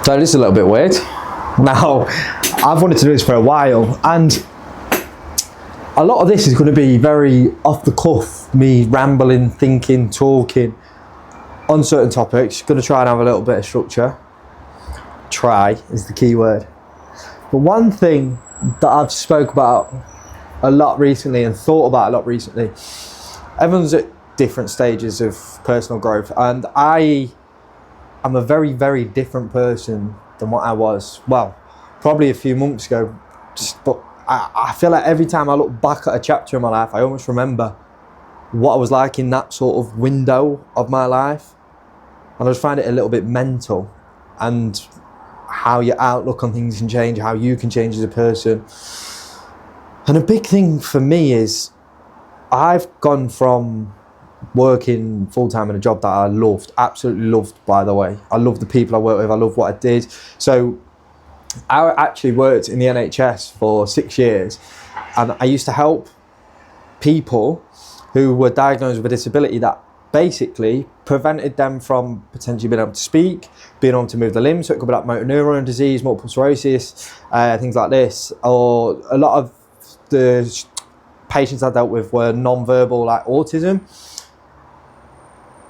So this is a little bit weird. Now, I've wanted to do this for a while, and a lot of this is going to be very off the cuff, me rambling, thinking, talking on certain topics. Going to try and have a little bit of structure. Try is the key word. But one thing that I've spoke about a lot recently and thought about a lot recently, everyone's at different stages of personal growth, and I am a very, very different person than what I was, well, probably a few months ago. But I feel like every time I look back at a chapter in my life, I almost remember what I was like in that sort of window of my life. And I just find it a little bit mental, and how your outlook on things can change, how you can change as a person. And a big thing for me is I've gone from working full-time in a job that I loved, absolutely loved, by the way. I love the people I work with, I love what I did. So I actually worked in the NHS for 6 years, and I used to help people who were diagnosed with a disability that basically prevented them from potentially being able to speak, being able to move their limbs. So it could be like motor neuron disease, multiple sclerosis, things like this. Or a lot of the patients I dealt with were non-verbal, like autism.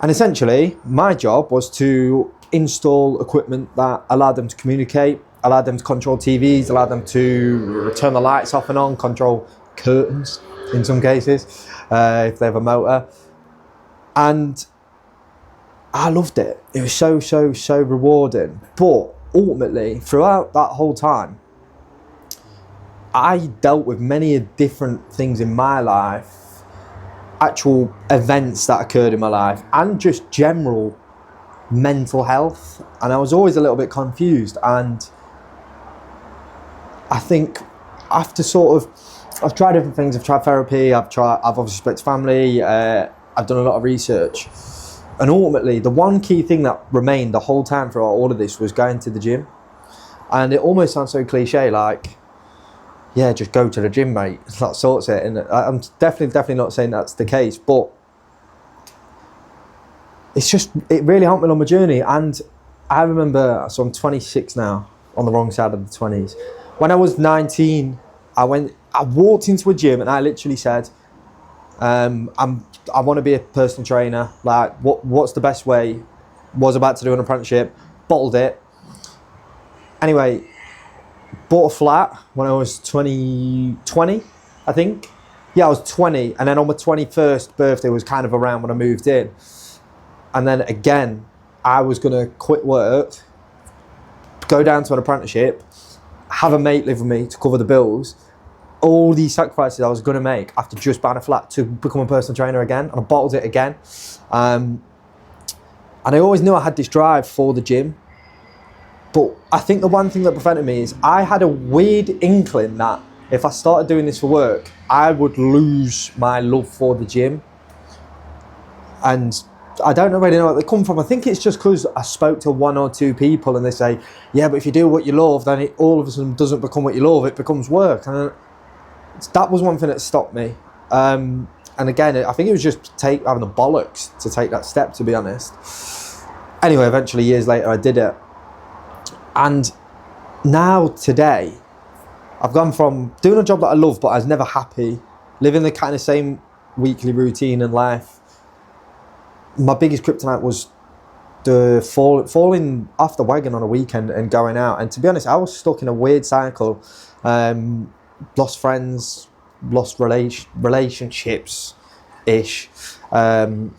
And essentially, my job was to install equipment that allowed them to communicate, allowed them to control TVs, allowed them to turn the lights off and on, control curtains in some cases, if they have a motor. And I loved it. It was so rewarding. But ultimately, throughout that whole time, I dealt with many different things in my life, actual events that occurred in my life, and just general mental health. And I was always a little bit confused. And I think after I've tried different things. I've tried therapy. I've obviously spoke to family. I've done a lot of research. And ultimately, the one key thing that remained the whole time throughout all of this was going to the gym. And it almost sounds so cliche, like, yeah, just go to the gym, mate. That sorts it. And I'm definitely not saying that's the case, but it really helped me on my journey. And I remember, so I'm 26 now, on the wrong side of the 20s. When I was 19, I walked into a gym and I literally said, I want to be a personal trainer. Like, what's the best way? Was about to do an apprenticeship, bottled it. Anyway, bought a flat when I was 20, I think. Yeah, I was 20. And then on my 21st birthday was kind of around when I moved in. And then again, I was going to quit work, go down to an apprenticeship, have a mate live with me to cover the bills. All these sacrifices I was going to make after just buying a flat to become a personal trainer again. And I bottled it again. And I always knew I had this drive for the gym. But I think the one thing that prevented me is I had a weird inkling that if I started doing this for work, I would lose my love for the gym. And I don't really know where they come from. I think it's just because I spoke to one or two people and they say, yeah, but if you do what you love, then it all of a sudden doesn't become what you love, it becomes work. And that was one thing that stopped me. And again, I think it was just having the bollocks to take that step, to be honest. Anyway, eventually, years later, I did it. And now, today, I've gone from doing a job that I love, but I was never happy, living the kind of same weekly routine in life. My biggest kryptonite was the falling off the wagon on a weekend and going out. And to be honest, I was stuck in a weird cycle. Lost friends, lost relationships-ish. And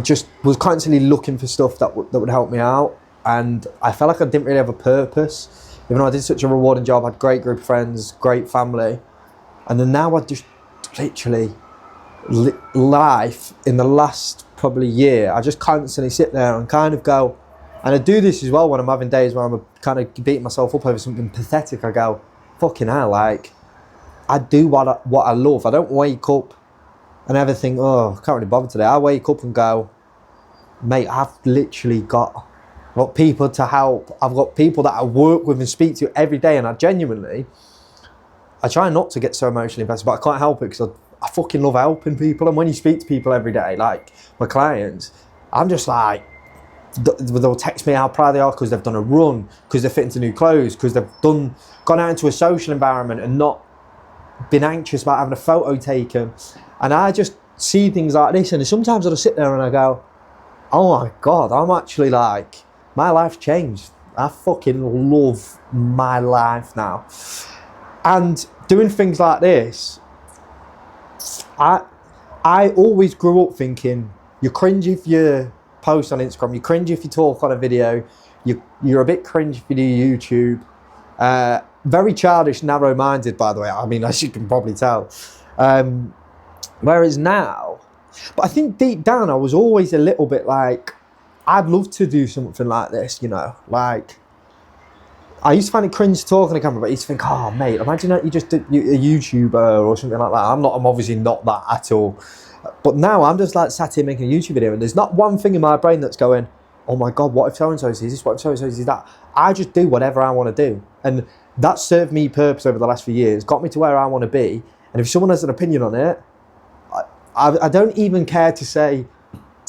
just was constantly looking for stuff that would help me out. And I felt like I didn't really have a purpose. Even though I did such a rewarding job, I had a great group of friends, great family. And then now I just literally, life in the last probably year, I just constantly sit there and kind of go, and I do this as well when I'm having days where I'm kind of beating myself up over something pathetic. I go, fucking hell, like, I do what I love. I don't wake up and ever think, oh, I can't really bother today. I wake up and go, mate, I've literally got people to help. I've got people that I work with and speak to every day, and I try not to get so emotionally invested, but I can't help it because I fucking love helping people. And when you speak to people every day, like my clients, I'm just like, they'll text me how proud they are because they've done a run, because they're fit into new clothes, because they've gone out into a social environment and not been anxious about having a photo taken. And I just see things like this, and sometimes I'll sit there and I go, oh my God, I'm actually like, my life's changed. I fucking love my life now. And doing things like this, I always grew up thinking, you're cringe if you post on Instagram, you're cringe if you talk on a video, you're a bit cringe if you do YouTube. Very childish, narrow-minded, by the way, I mean, as you can probably tell. Whereas now, but I think deep down I was always a little bit like, I'd love to do something like this, you know, like, I used to find it cringe to talk on the camera, but I used to think, oh mate, imagine that you just a YouTuber or something like that. I'm obviously not that at all. But now I'm just like sat here making a YouTube video, and there's not one thing in my brain that's going, oh my God, what if so-and-so sees this, what if so-and-so sees that? I just do whatever I want to do. And that served me purpose over the last few years, got me to where I want to be. And if someone has an opinion on it, I don't even care to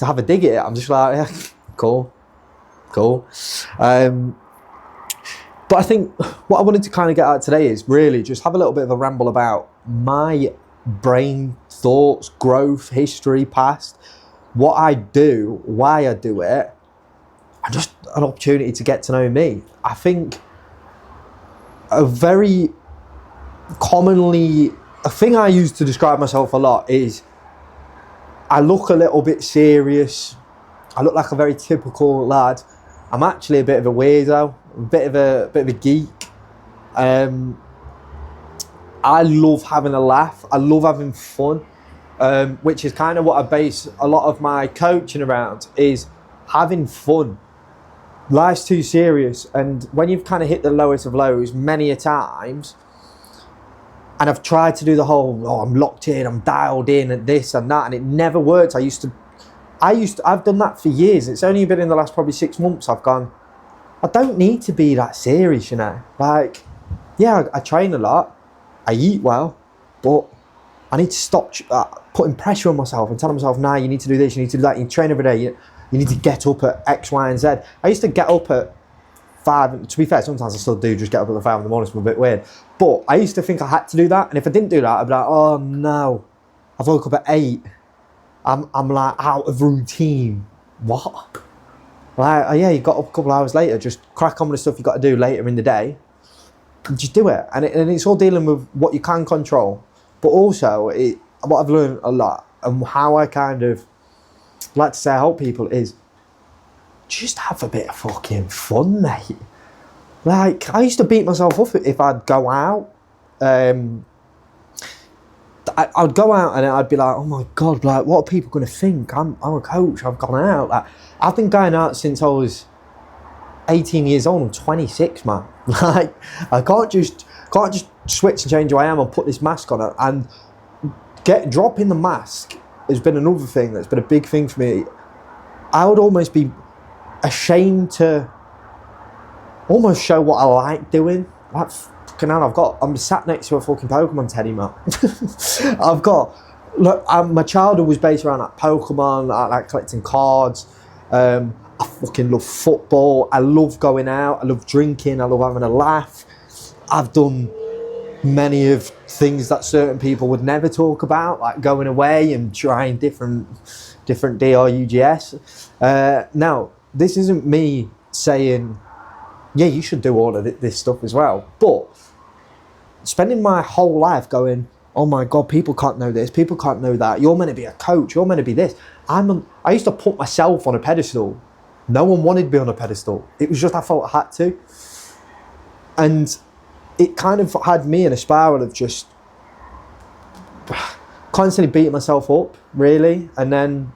have a dig at it. I'm just like, yeah, cool. But I think what I wanted to kind of get at today is really just have a little bit of a ramble about my brain thoughts, growth, history, past, what I do, why I do it, and just an opportunity to get to know me. I think a thing I use to describe myself a lot is I look a little bit serious. I look like a very typical lad. I'm actually a bit of a weirdo, a bit of a geek. I love having a laugh. I love having fun, which is kind of what I base a lot of my coaching around, is having fun. Life's too serious, and when you've kind of hit the lowest of lows many a times, and I've tried to do the whole, oh, I'm locked in, I'm dialed in at this and that, and it never worked. I've done that for years. It's only been in the last probably 6 months I've gone, I don't need to be that serious, you know. Like, yeah, I train a lot, I eat well, but I need to stop putting pressure on myself and telling myself, nah, you need to do this, you need to do that, you train every day, you need to get up at X, Y, and Z. I used to get up at 5, to be fair, sometimes I still do just get up at 5 in the morning, it's a bit weird. But I used to think I had to do that, and if I didn't do that, I'd be like, oh no, I woke up at 8. I'm like out of routine. What? Like, yeah, you got up a couple of hours later, just crack on with the stuff you got to do later in the day. Just do it. And it's all dealing with what you can control. But also, what I've learned a lot, and how I kind of like to say I help people, is just have a bit of fucking fun, mate. Like, I used to beat myself up if I'd go out. I'd go out and I'd be like, oh my God, like, what are people going to think? I'm a coach, I've gone out. Like, I've been going out since I was 18 years old. I'm 26, man. Like, I can't just switch and change who I am and put this mask on. And dropping the mask has been another thing that's been a big thing for me. I would almost be ashamed to almost show what I like doing. Like, fucking hell, I'm sat next to a fucking Pokemon teddy, man. My childhood was based around like Pokemon, I like collecting cards. I fucking love football. I love going out. I love drinking. I love having a laugh. I've done many of things that certain people would never talk about, like going away and trying different DRUGS. Now, this isn't me saying, yeah, you should do all of this stuff as well. But spending my whole life going, oh my God, people can't know this, people can't know that. You're meant to be a coach. You're meant to be this. I used to put myself on a pedestal. No one wanted to be on a pedestal. It was just I felt I had to. And it kind of had me in a spiral of just constantly beating myself up, really. And then,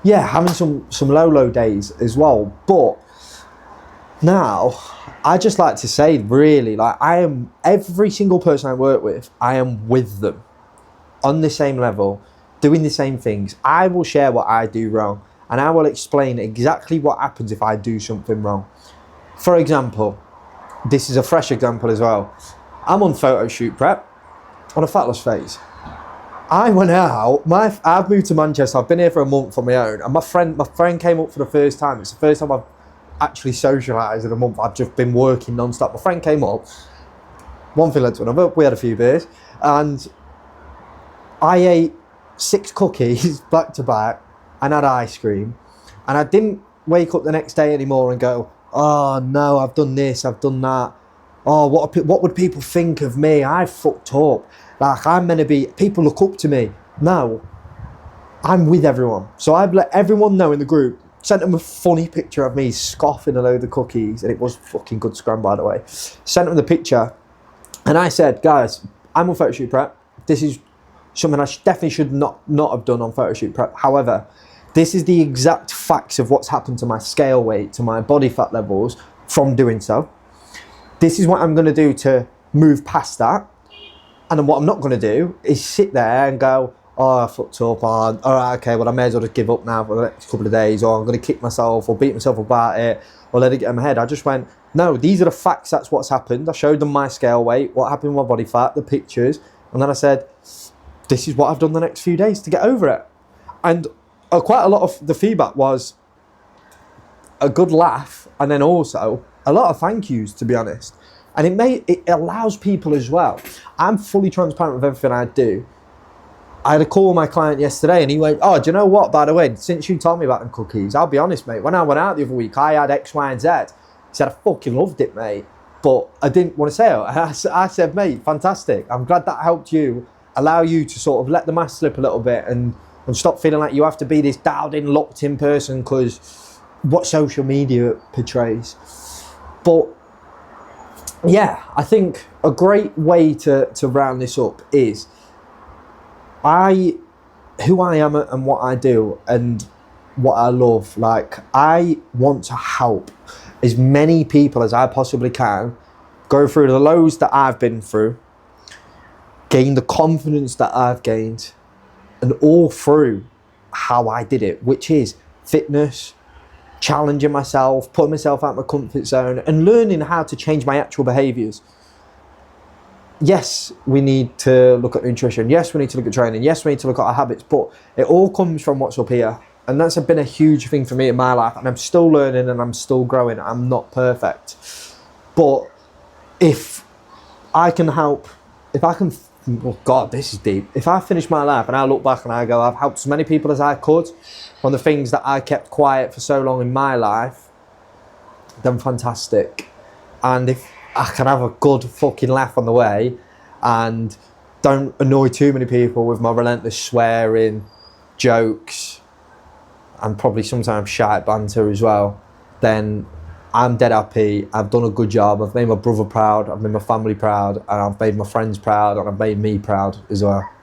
yeah, having some low days as well. But now, I just like to say, really, like, every single person I work with, I am with them on the same level, doing the same things. I will share what I do wrong, and I will explain exactly what happens if I do something wrong. For example, this is a fresh example as well. I'm on photo shoot prep on a fat loss phase. I went out. I've moved to Manchester. I've been here for a month on my own, and my friend came up for the first time. It's the first time I've actually socialised in a month. I've just been working non-stop. My friend came up. One thing led to another. We had a few beers, and I ate 6 cookies back to back and had ice cream, and I didn't wake up the next day anymore and go, oh no, I've done this, I've done that. Oh, what would people think of me? I fucked up. Like, I'm meant to be, people look up to me. No, I'm with everyone. So I've let everyone know in the group, sent them a funny picture of me scoffing a load of cookies, and it was fucking good scrum, by the way. Sent them the picture, and I said, guys, I'm on photo shoot prep. This is something I definitely should not have done on photo shoot prep. However, this is the exact facts of what's happened to my scale weight, to my body fat levels from doing so. This is what I'm going to do to move past that. And then what I'm not going to do is sit there and go, oh, I fucked up, all right, okay, well, I may as well just give up now for the next couple of days, or I'm going to kick myself or beat myself about it, or let it get in my head. I just went, no, these are the facts, that's what's happened. I showed them my scale weight, what happened with my body fat, the pictures, and then I said, this is what I've done the next few days to get over it. And quite a lot of the feedback was a good laugh, and then also a lot of thank yous, to be honest. And it allows people as well. I'm fully transparent with everything I do. I had a call with my client yesterday, and he went, oh, do you know what, by the way, since you told me about them cookies, I'll be honest, mate, when I went out the other week, I had X, Y, and Z. He said, I fucking loved it, mate, but I didn't want to say it. I said, mate, fantastic. I'm glad that helped you, allow you to sort of let the mask slip a little bit and stop feeling like you have to be this dialed in, locked in person because what social media portrays. But yeah, I think a great way to round this up is who I am and what I do and what I love. Like, I want to help as many people as I possibly can go through the lows that I've been through, gain the confidence that I've gained, and all through how I did it, which is fitness, challenging myself, putting myself out of my comfort zone, and learning how to change my actual behaviours. Yes, we need to look at nutrition. Yes, we need to look at training. Yes, we need to look at our habits, but it all comes from what's up here. And that's been a huge thing for me in my life. And I'm still learning and I'm still growing. I'm not perfect. But if I can help, oh God, this is deep. If I finish my life and I look back and I go, I've helped as many people as I could on the things that I kept quiet for so long in my life, then fantastic. And if I can have a good fucking laugh on the way and don't annoy too many people with my relentless swearing, jokes, and probably sometimes shite banter as well, then I'm dead happy. I've done a good job. I've made my brother proud, I've made my family proud, and I've made my friends proud, and I've made me proud as well.